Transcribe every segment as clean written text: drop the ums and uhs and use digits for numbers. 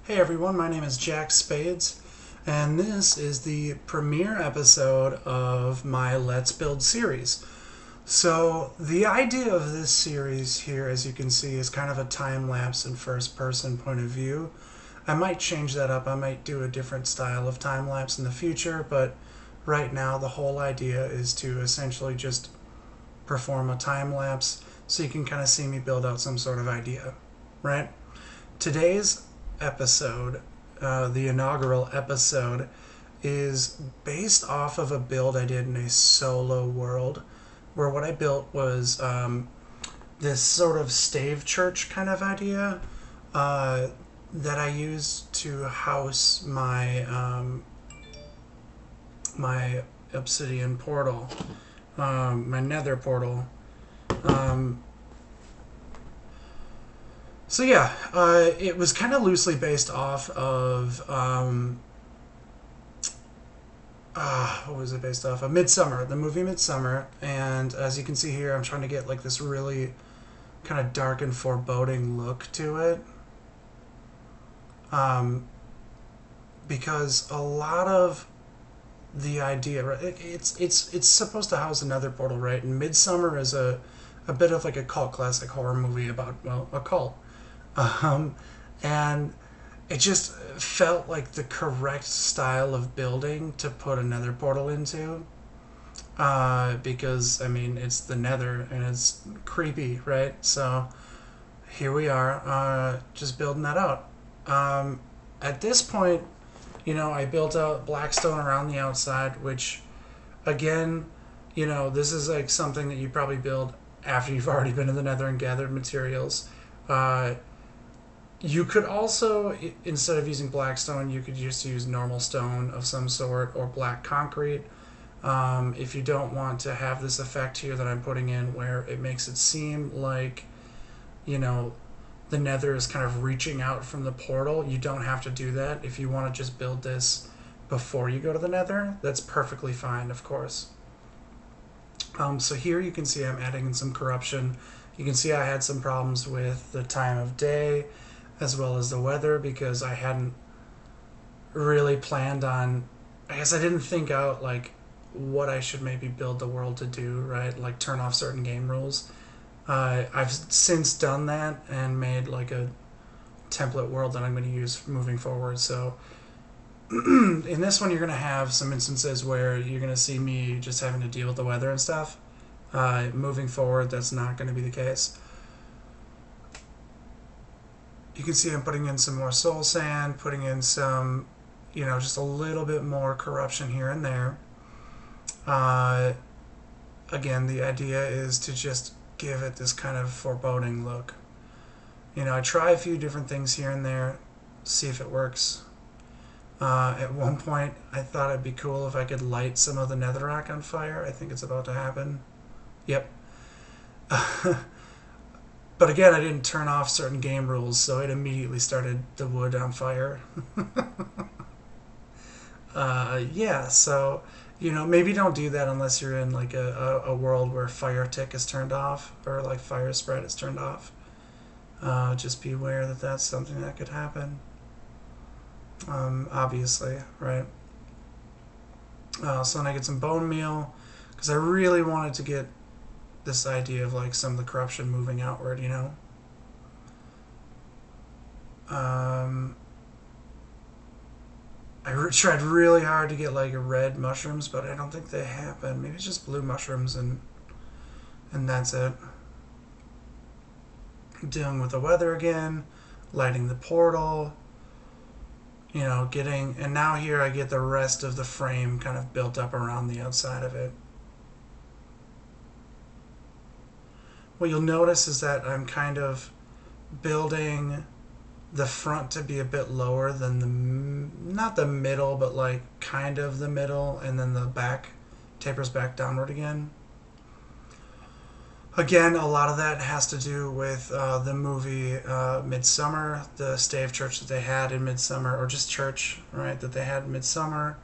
Hey everyone, my name is Jack Spades, and this is the premiere episode of my Let's Build series. So, the idea of this series here, as you can see, is kind of a time lapse and first person point of view. I might change that up, I might do a different style of time lapse in the future, but right now the whole idea is to essentially just perform a time lapse so you can kind of see me build out some sort of idea, right? Today's episode, the inaugural episode, is based off of a build I did in a solo world, where what I built was this sort of stave church kind of idea that I used to house my obsidian portal, my nether portal. Um, So yeah, it was kind of loosely based off of what was it based off of? Midsommar, the movie Midsommar, and as you can see here, I'm trying to get like this really kind of dark and foreboding look to it, um, because a lot of the idea, right? It's supposed to house another portal, right? And Midsommar is a bit of like a cult classic horror movie about, well, a cult. Um, and it just felt like the correct style of building to put another portal into. Because, I mean, it's the Nether and it's creepy, right? So here we are, just building that out. At this point, I built out Blackstone around the outside, which, again, this is like something that you probably build after you've already been in the Nether and gathered materials. You could also, instead of using blackstone, you could just use normal stone of some sort or black concrete. If you don't want to have this effect here that I'm putting in where it makes it seem like, the nether is kind of reaching out from the portal, you don't have to do that. If you want to just build this before you go to the nether, that's perfectly fine, of course. So here you can see I'm adding in some corruption. You can see I had some problems with the time of day as well as the weather because I hadn't really planned on, I guess I didn't think out like what I should maybe build the world to do, right? Like turn off certain game rules. I've since done that and made like a template world that I'm going to use moving forward. So in this one, you're going to have some instances where you're going to see me just having to deal with the weather and stuff. Moving forward, that's not going to be the case. You can see I'm putting in some more soul sand, putting in some, just a little bit more corruption here and there. Again, the idea is to just give it this kind of foreboding look. I try a few different things here and there, see if it works. At one point, I thought it'd be cool if I could light some of the netherrack on fire. I think it's about to happen. Yep. But again, I didn't turn off certain game rules, so it immediately started the wood on fire. Yeah, so, maybe don't do that unless you're in like a world where fire tick is turned off or like fire spread is turned off. Just be aware that that's something that could happen. Obviously, right? So then I get some bone meal because I really wanted to get this idea of like some of the corruption moving outward, I tried really hard to get like red mushrooms, but I don't think they happen. Maybe it's just blue mushrooms and that's it. Dealing with the weather again, lighting the portal, getting, and now here I get the rest of the frame kind of built up around the outside of it. What you'll notice is that I'm kind of building the front to be a bit lower than not the middle, but like kind of the middle, and then the back tapers back downward again. Again, a lot of that has to do with the movie Midsommar, the stave church that they had in Midsommar, or just church, right, that they had in Midsommar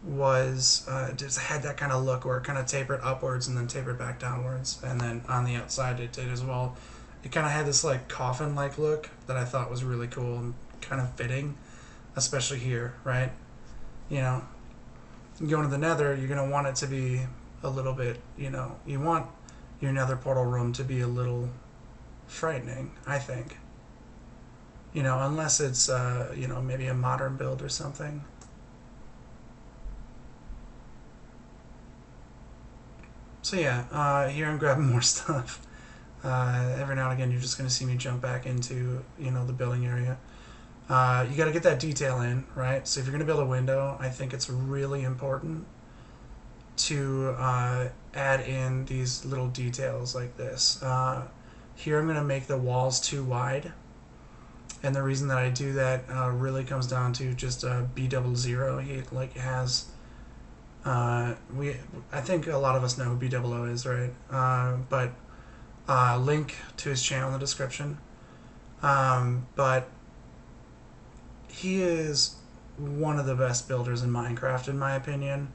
was just had that kind of look where it kind of tapered upwards and then tapered back downwards, and then on the outside it did as well. It kind of had this like coffin-like look that I thought was really cool and kind of fitting, especially here, right? You know, going to the Nether, you're gonna want it to be a little bit, you know, you want your Nether portal room to be a little frightening, I think. You know, unless it's, you know, maybe a modern build or something. So yeah, here I'm grabbing more stuff. Every now and again, you're just going to see me jump back into, you know, the building area. You got to get that detail in, right? So if you're going to build a window, I think it's really important to add in these little details like this. Here I'm going to make the walls too wide. And the reason that I do that really comes down to just B00. He like has I think a lot of us know who B00 is, right? But link to his channel in the description. But he is one of the best builders in Minecraft, in my opinion.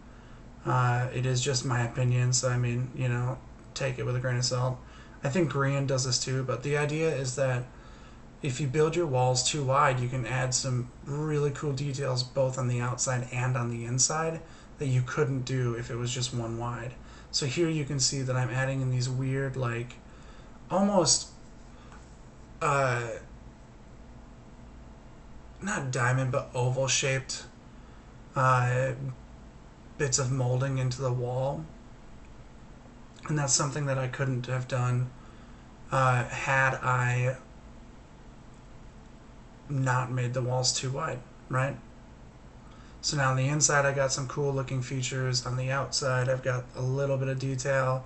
It is just my opinion, so I mean, you know, take it with a grain of salt. I think Grian does this too, but the idea is that if you build your walls too wide, you can add some really cool details both on the outside and on the inside that you couldn't do if it was just one wide. So here you can see that I'm adding in these weird, like, almost, not diamond, but oval-shaped bits of molding into the wall. And that's something that I couldn't have done had I not made the walls too wide, right? So now on the inside I got some cool looking features. On the outside I've got a little bit of detail.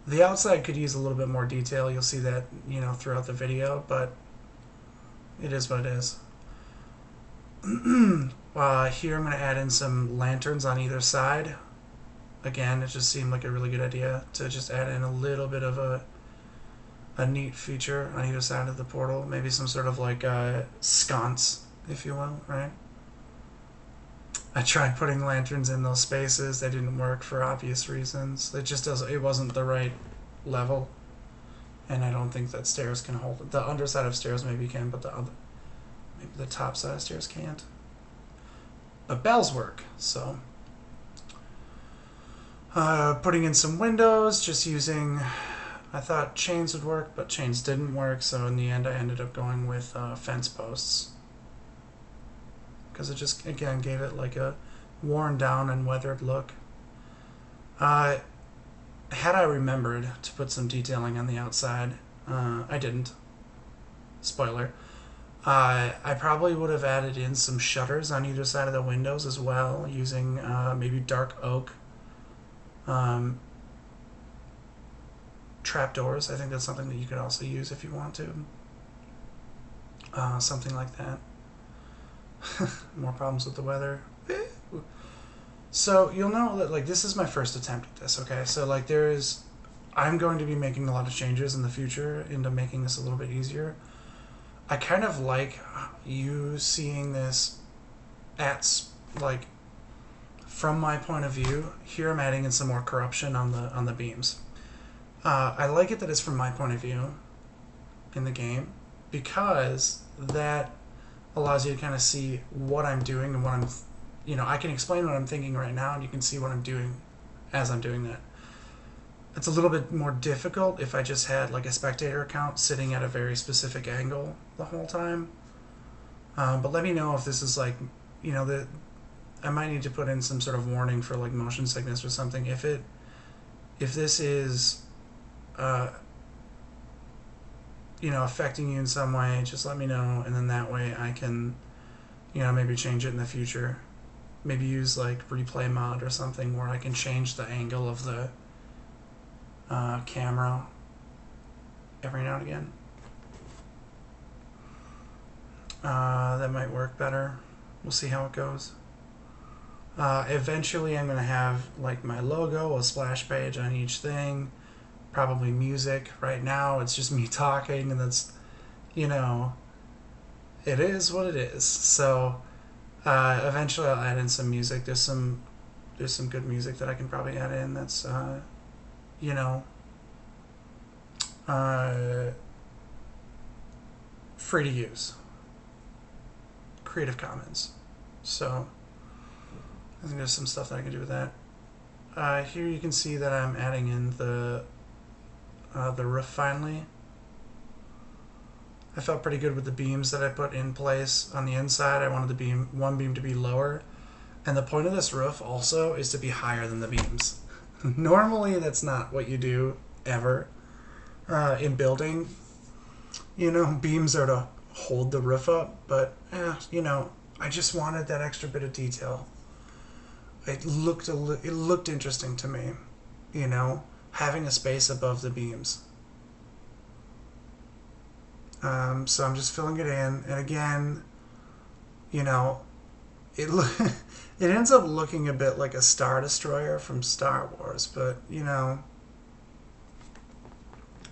The outside could use a little bit more detail. You'll see that, you know, throughout the video, but it is what it is. Here I'm going to add in some lanterns on either side. Again, it just seemed like a really good idea to just add in a little bit of a neat feature on either side of the portal. Maybe some sort of like sconce, if you will, right? I tried putting lanterns in those spaces. They didn't work for obvious reasons. It wasn't the right level. And I don't think that stairs can hold it. The underside of stairs maybe can, but maybe the top side of stairs can't. But bells work, so. Putting in some windows, just using, I thought chains would work, but chains didn't work, so in the end I ended up going with fence posts. Because it just, again, gave it like a worn down and weathered look. Had I remembered to put some detailing on the outside, I didn't. Spoiler. I probably would have added in some shutters on either side of the windows as well, using maybe dark oak trapdoors. I think that's something that you could also use if you want to. Something like that. More problems with the weather. So you'll know that like this is my first attempt at this, okay? So like I'm going to be making a lot of changes in the future into making this a little bit easier. I kind of like you seeing this like from my point of view. Here I'm adding in some more corruption on the beams. I like it that it's from my point of view in the game because that allows you to kind of see what I'm doing and what I'm, you know, I can explain what I'm thinking right now and you can see what I'm doing as I'm doing that. It's a little bit more difficult if I just had like a spectator account sitting at a very specific angle the whole time. But let me know if this is like, you know, I might need to put in some sort of warning for like motion sickness or something. If this is, you know, affecting you in some way, just let me know, and then that way I can, you know, maybe change it in the future. Maybe use like replay mod or something where I can change the angle of the camera every now and again. That might work better. We'll see how it goes. Eventually I'm going to have like my logo, a splash page on each thing, probably music. Right now it's just me talking, and that's, you know, it is what it is. So eventually I'll add in some music. There's some good music that I can probably add in that's you know, free to use. Creative Commons. So I think there's some stuff that I can do with that. Here you can see that I'm adding in the roof finally. I felt pretty good with the beams that I put in place on the inside. I wanted one beam to be lower. And the point of this roof also is to be higher than the beams. Normally that's not what you do ever in building. You know, beams are to hold the roof up, but you know, I just wanted that extra bit of detail. It looked interesting to me, you know, having a space above the beams. So I'm just filling it in, and again, you know, it it ends up looking a bit like a Star Destroyer from Star Wars, but you know,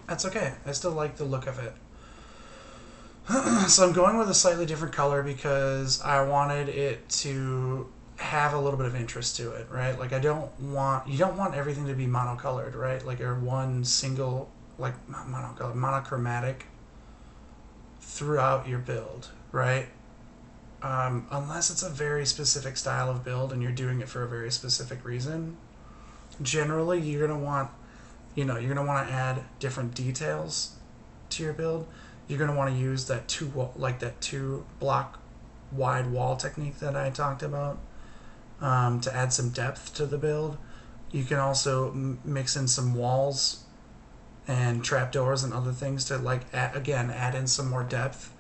that's okay. I still like the look of it. So I'm going with a slightly different color because I wanted it to have a little bit of interest to it, right? Like you don't want everything to be monocolored, right? Like or one single, like not monocolored, monochromatic throughout your build, right? Unless it's a very specific style of build and you're doing it for a very specific reason. Generally, you're gonna want to add different details to your build. You're gonna want to use that two block wide wall technique that I talked about to add some depth to the build. You can also mix in some walls and trapdoors and other things to add in some more depth,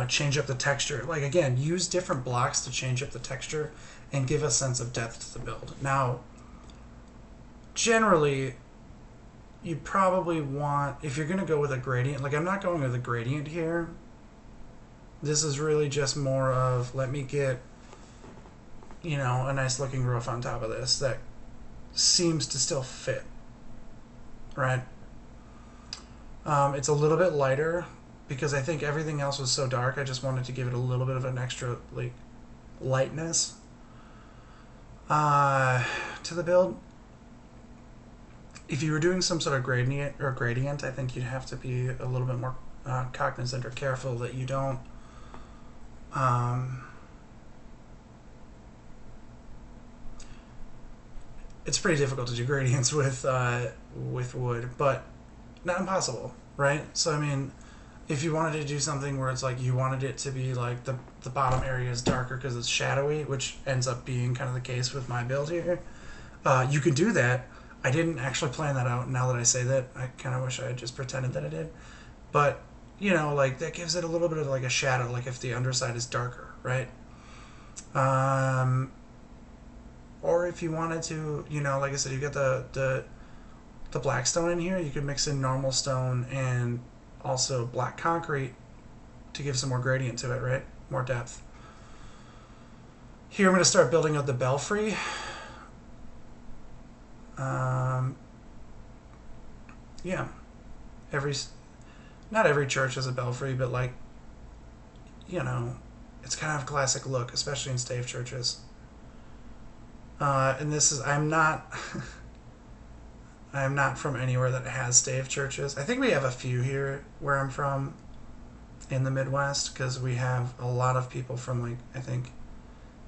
change up the texture. Like again, use different blocks to change up the texture and give a sense of depth to the build. Now, generally, you probably want, if you're going to go with a gradient, like I'm not going with a gradient here. This is really just more of, let me get, you know, a nice looking roof on top of this that seems to still fit, right? It's a little bit lighter because I think everything else was so dark. I just wanted to give it a little bit of an extra like lightness to the build. If you were doing some sort of gradient, I think you'd have to be a little bit more cognizant or careful that you don't it's pretty difficult to do gradients with wood, but not impossible, right? So I mean, if you wanted to do something where it's like you wanted it to be like the bottom area is darker because it's shadowy, which ends up being kind of the case with my build here, you could do that. I didn't actually plan that out. Now that I say that, I kind of wish I had just pretended that I did. But, you know, like that gives it a little bit of like a shadow, like if the underside is darker, right? Or if you wanted to, you know, like I said, you got the black stone in here, you could mix in normal stone and also black concrete to give some more gradient to it, right? More depth. Here I'm going to start building out the belfry. Yeah, not every church has a belfry, but like, you know, it's kind of a classic look, especially in stave churches. And this is, I'm not from anywhere that has stave churches. I think we have a few here where I'm from in the Midwest, because we have a lot of people from like, I think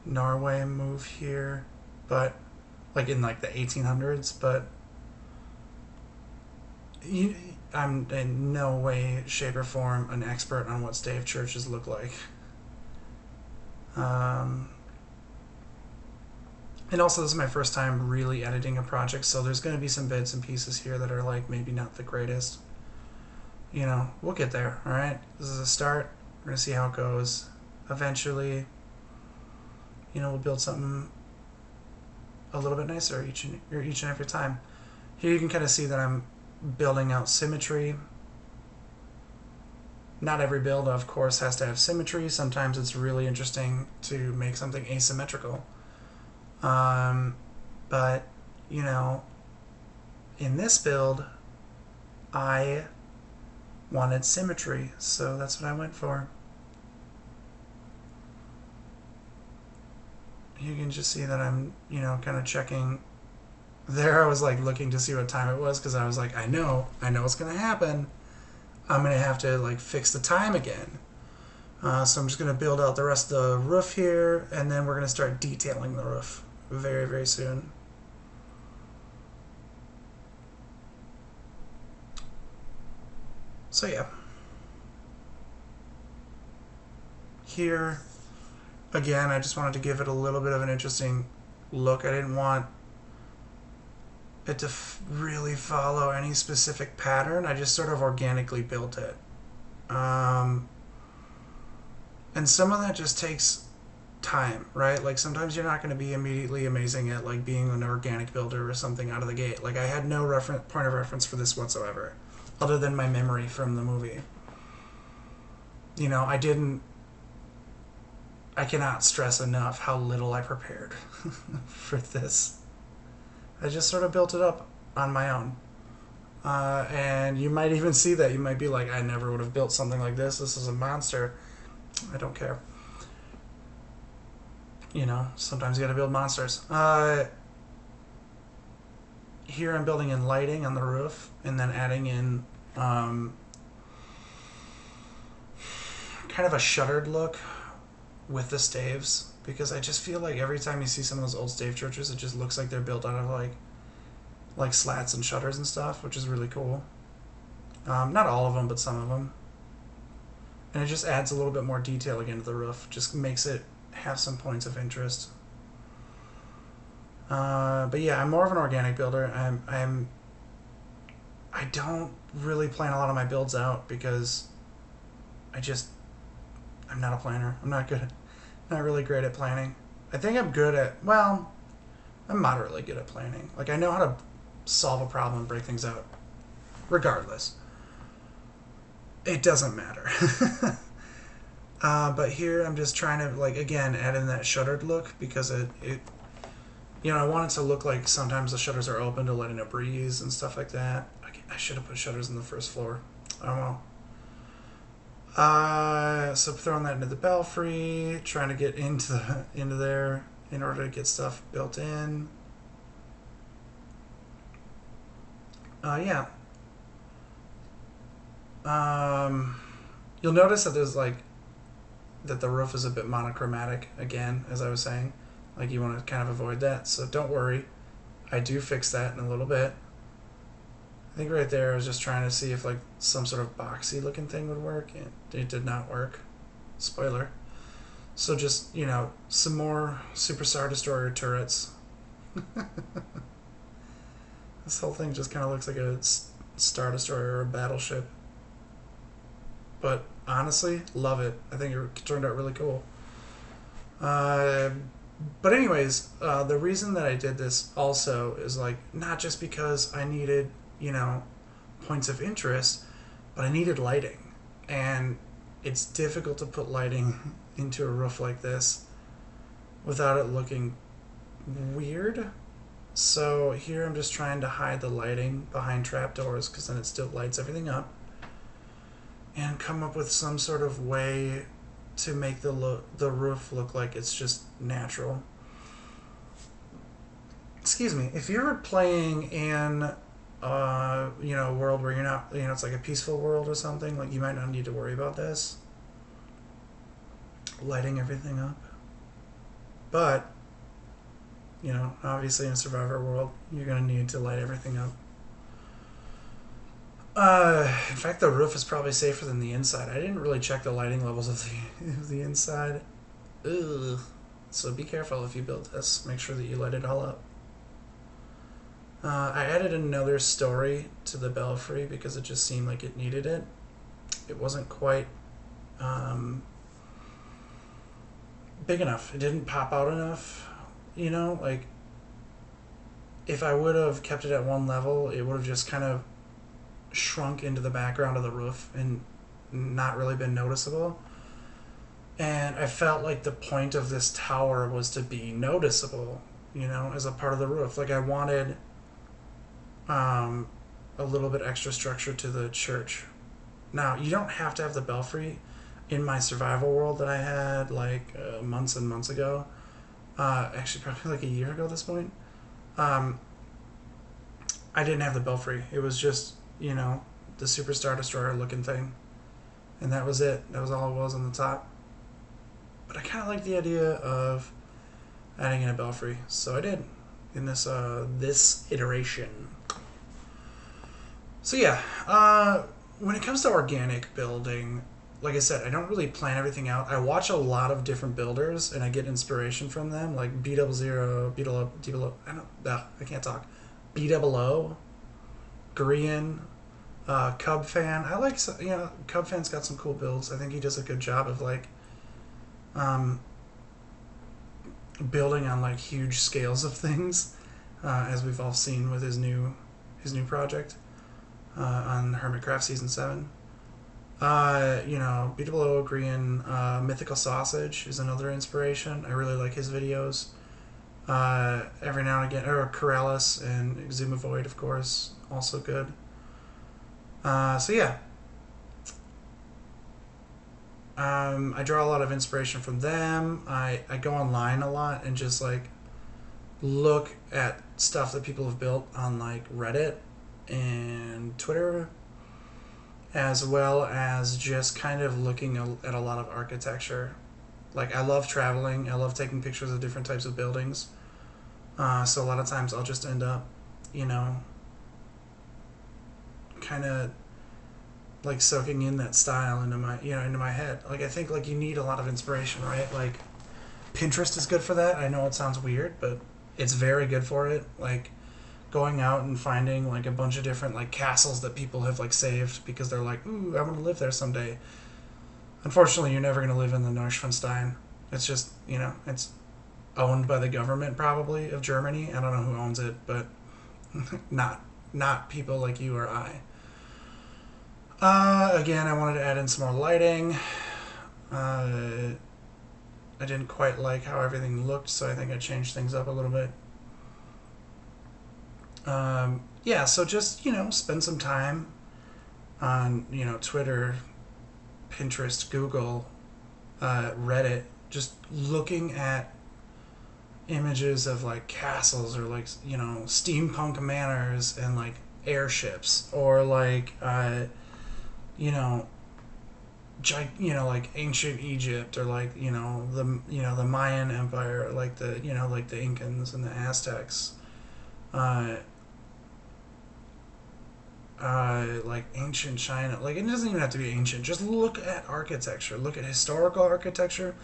Norway move here, but like in like the 1800s, but I'm in no way, shape, or form an expert on what stave churches look like. And also, this is my first time really editing a project, so there's going to be some bits and pieces here that are like maybe not the greatest. You know, we'll get there, alright? This is a start. We're going to see how it goes. Eventually, you know, we'll build something a little bit nicer each and every time. Here you can kind of see that I'm building out symmetry. Not every build, of course, has to have symmetry. Sometimes it's really interesting to make something asymmetrical. But, you know, in this build, I wanted symmetry, so that's what I went for. You can just see that I'm, you know, kind of checking. There I was like looking to see what time it was, because I was like, I know what's going to happen. I'm going to have to like fix the time again. So I'm just going to build out the rest of the roof here, and then we're going to start detailing the roof very, very soon. So yeah. Here, again, I just wanted to give it a little bit of an interesting look. I didn't want it to really follow any specific pattern. I just sort of organically built it. And some of that just takes time, right? Like sometimes you're not going to be immediately amazing at like being an organic builder or something out of the gate. Like I had no point of reference for this whatsoever, other than my memory from the movie. You know, I cannot stress enough how little I prepared for this. I just sort of built it up on my own. And you might even see that. You might be like, I never would have built something like this. This is a monster. I don't care. You know, sometimes you gotta build monsters. Here I'm building in lighting on the roof and then adding in kind of a shuttered look with the staves, because I just feel like every time you see some of those old stave churches, it just looks like they're built out of like slats and shutters and stuff, which is really cool. Not all of them, but some of them. And it just adds a little bit more detail again to the roof. Just makes it have some points of interest. But yeah, I'm more of an organic builder. I don't really plan a lot of my builds out because I'm not a planner. I'm not really great at planning. I think I'm good at, well, I'm moderately good at planning. Like I know how to solve a problem and break things out. Regardless, it doesn't matter. But here I'm just trying to, like, again, add in that shuttered look because it you know, I want it to look like sometimes the shutters are open to let in a breeze and stuff like that. I should have put shutters on the first floor. Oh well. So throwing that into the belfry, trying to get into there in order to get stuff built in. Yeah. You'll notice that there's like that the roof is a bit monochromatic again, as I was saying. Like you want to kind of avoid that, so don't worry. I do fix that in a little bit. I think right there I was just trying to see if like some sort of boxy looking thing would work, and it did not work. Spoiler. So just, you know, some more Super Star Destroyer turrets. This whole thing just kind of looks like a Star Destroyer or a battleship. But honestly, love it. I think it turned out really cool. But anyways, the reason that I did this also is like not just because I needed, you know, points of interest, but I needed lighting. And it's difficult to put lighting into a roof like this without it looking weird. So here I'm just trying to hide the lighting behind trapdoors because then it still lights everything up, and come up with some sort of way to make the roof look like it's just natural. Excuse me. If you're playing in you know, a world where you're not, you know, it's like a peaceful world or something, like you might not need to worry about this lighting everything up. But you know, obviously in a Survivor world, you're gonna need to light everything up. In fact, the roof is probably safer than the inside. I didn't really check the lighting levels of the inside. Ugh. So be careful if you build this. Make sure that you light it all up. I added another story to the belfry because it just seemed like it needed it. It wasn't quite big enough. It didn't pop out enough. You know, like if I would have kept it at one level, it would have just kind of shrunk into the background of the roof and not really been noticeable. And I felt like the point of this tower was to be noticeable, you know, as a part of the roof. Like I wanted a little bit extra structure to the church. Now, you don't have to have the belfry. In my survival world that I had like months and months ago, actually probably like a year ago at this point, I didn't have the belfry. It was just, you know, the Super Star Destroyer looking thing. And that was it. That was all it was on the top. but I kind of like the idea of adding in a belfry, so I did in this iteration. So yeah, when it comes to organic building, like I said, I don't really plan everything out. I watch a lot of different builders and I get inspiration from them, like B double zero, B double I can't talk. B double O, Grian, Cub Fan. I like, Cub Fan's got some cool builds. I think he does a good job of like um, building on like huge scales of things, as we've all seen with his new project on Hermitcraft Season 7. BWO Agreeing, Mythical Sausage is another inspiration. I really like his videos. Every now and again, or Corellis and Exuma Void, of course, also good. So yeah. I draw a lot of inspiration from them. I go online a lot and just like look at stuff that people have built on like Reddit and Twitter, as well as just kind of looking at a lot of architecture. Like, I love traveling. I love taking pictures of different types of buildings. So a lot of times I'll just end up, kind of like soaking in that style into my head. Like, I think like you need a lot of inspiration, right? Like, Pinterest is good for that. I know it sounds weird, but it's very good for it. Like, going out and finding like a bunch of different like castles that people have like saved because they're like, ooh, I want to live there someday. Unfortunately, you're never going to live in the Neuschwanstein. It's just, it's owned by the government probably of Germany. I don't know who owns it, but not people like you or I. Again, I wanted to add in some more lighting. I didn't quite like how everything looked, so I think I changed things up a little bit. Yeah, so just, spend some time on, Twitter, Pinterest, Google, Reddit, just looking at images of like castles or like, steampunk manors and like airships, or like, like ancient Egypt, or like, the Mayan Empire, or like the, like the Incans and the Aztecs. Like ancient China. Like, it doesn't even have to be ancient. Just look at architecture. Look at historical architecture.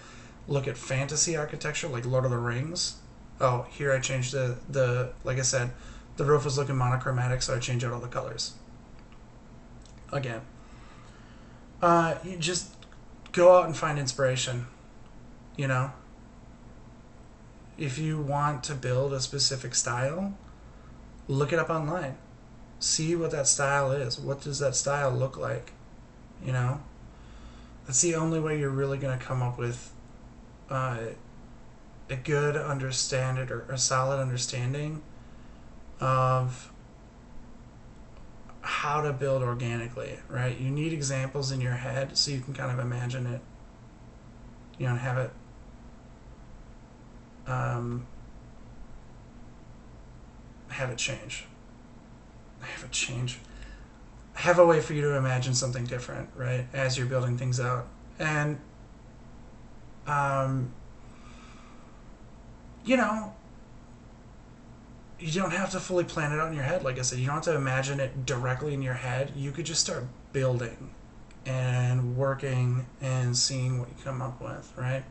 Look at fantasy architecture, like Lord of the Rings. Oh, here I changed the like I said, the roof was looking monochromatic, so I changed out all the colors. Again, you just go out and find inspiration. If you want to build a specific style, look it up online. See what that style is. What does that style look like? That's the only way you're really going to come up with a good understanding or a solid understanding of how to build organically, right? You need examples in your head so you can kind of imagine it, and have it change. Have a way for you to imagine something different, right, as you're building things out. And you don't have to fully plan it out in your head. Like I said, you don't have to imagine it directly in your head. You could just start building and working and seeing what you come up with, right?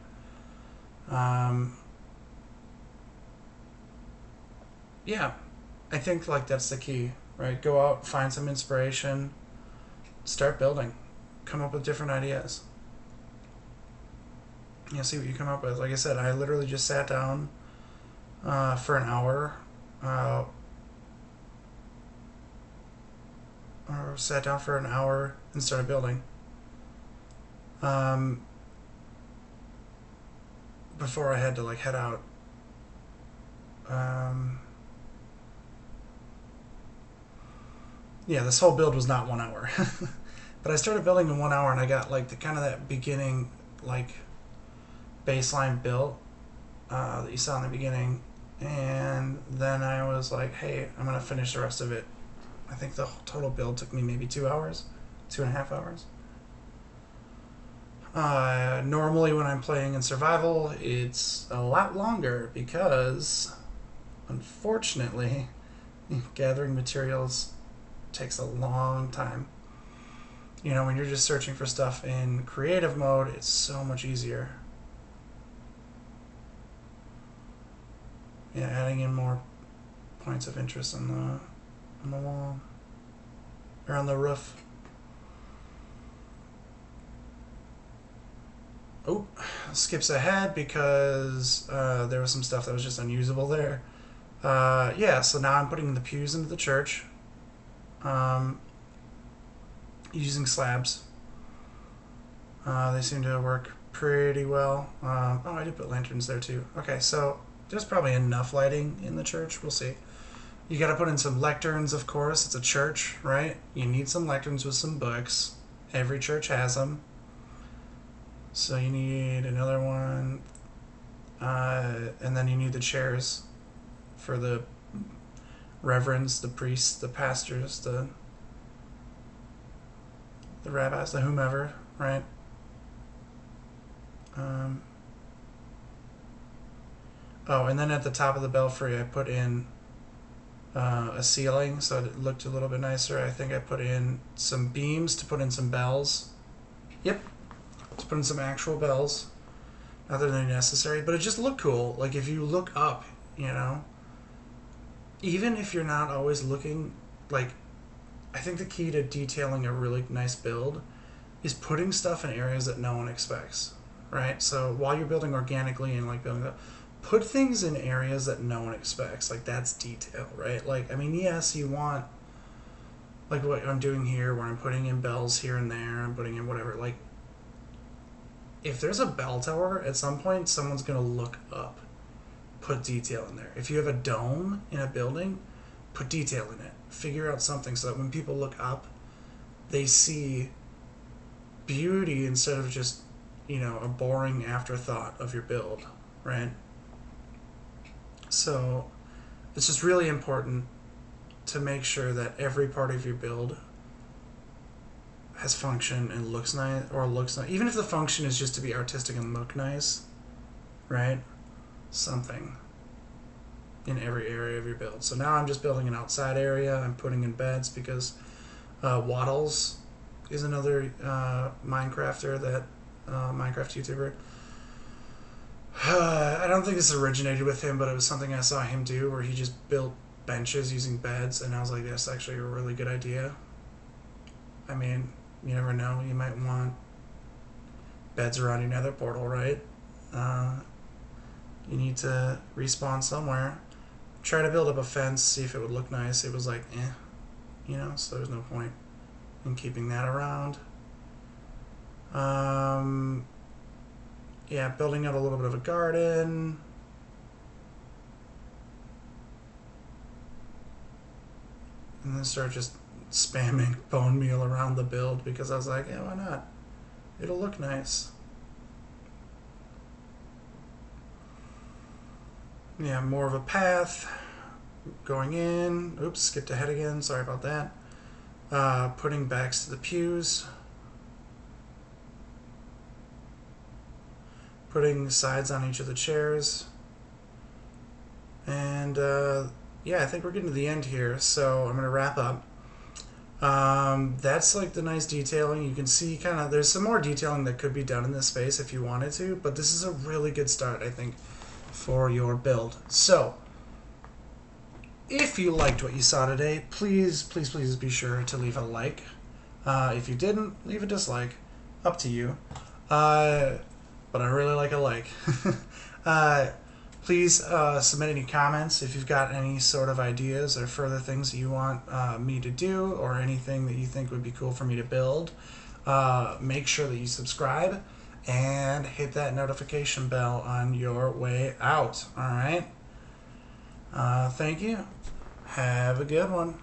Yeah, I think like that's the key, right? Go out, find some inspiration, start building, come up with different ideas. See what you come up with. Like I said, I literally just sat down for an hour, and started building. Before I had to like head out. Yeah, this whole build was not 1 hour. But I started building in 1 hour, and I got like the kind of that beginning like baseline built that you saw in the beginning, and then I was like, hey, I'm gonna finish the rest of it. I think the total build took me maybe 2 hours, 2.5 hours. Normally when I'm playing in survival, it's a lot longer because, unfortunately, gathering materials takes a long time. You know, when you're just searching for stuff in creative mode, it's so much easier. Yeah, adding in more points of interest on the wall or on the roof. Oh, skips ahead because there was some stuff that was just unusable there. Yeah, so now I'm putting the pews into the church using slabs. They seem to work pretty well. Oh, I did put lanterns there too. Okay, so there's probably enough lighting in the church. We'll see. You got to put in some lecterns, of course. It's a church, right? You need some lecterns with some books. Every church has them. So you need another one. And then you need the chairs for the reverends, the priests, the pastors, the rabbis, the whomever, right? Oh, and then at the top of the belfry, I put in a ceiling so it looked a little bit nicer. I think I put in some beams to put in some bells. Yep, to put in some actual bells. Not that they're necessary, but it just looked cool. Like if you look up, you know, even if you're not always looking, like, I think the key to detailing a really nice build is putting stuff in areas that no one expects, right? So while you're building organically and like building that, put things in areas that no one expects. Like that's detail, right? Like, I mean, yes, you want, like what I'm doing here where I'm putting in bells here and there, I'm putting in whatever, like, if there's a bell tower, at some point someone's going to look up. Put detail in there. If you have a dome in a building, put detail in it. Figure out something so that when people look up, they see beauty instead of just, you know, a boring afterthought of your build, right? So it's just really important to make sure that every part of your build has function and looks nice, or looks nice. Even if the function is just to be artistic and look nice, right? Something in every area of your build. So now I'm just building an outside area. I'm putting in beds because Waddles is another Minecrafter that Minecraft YouTuber. I don't think this originated with him, but it was something I saw him do where he just built benches using beds, and I was like, that's actually a really good idea. I mean, you never know. You might want beds around your nether portal, right? You need to respawn somewhere. Try to build up a fence, see if it would look nice. It was like, you know, so there's no point in keeping that around. Yeah, building out a little bit of a garden. And then start just spamming bone meal around the build because I was like, yeah, why not? It'll look nice. Yeah, more of a path going in. Oops, skipped ahead again. Sorry about that. Putting backs to the pews. Putting sides on each of the chairs. And yeah, I think we're getting to the end here, so I'm going to wrap up. That's like the nice detailing. You can see kind of, there's some more detailing that could be done in this space if you wanted to, but this is a really good start, I think, for your build. So, if you liked what you saw today, please, please, please be sure to leave a like. If you didn't, leave a dislike. Up to you. But I really like a like. Please submit any comments if you've got any sort of ideas or further things that you want me to do, or anything that you think would be cool for me to build. Make sure that you subscribe and hit that notification bell on your way out. All right. Thank you. Have a good one.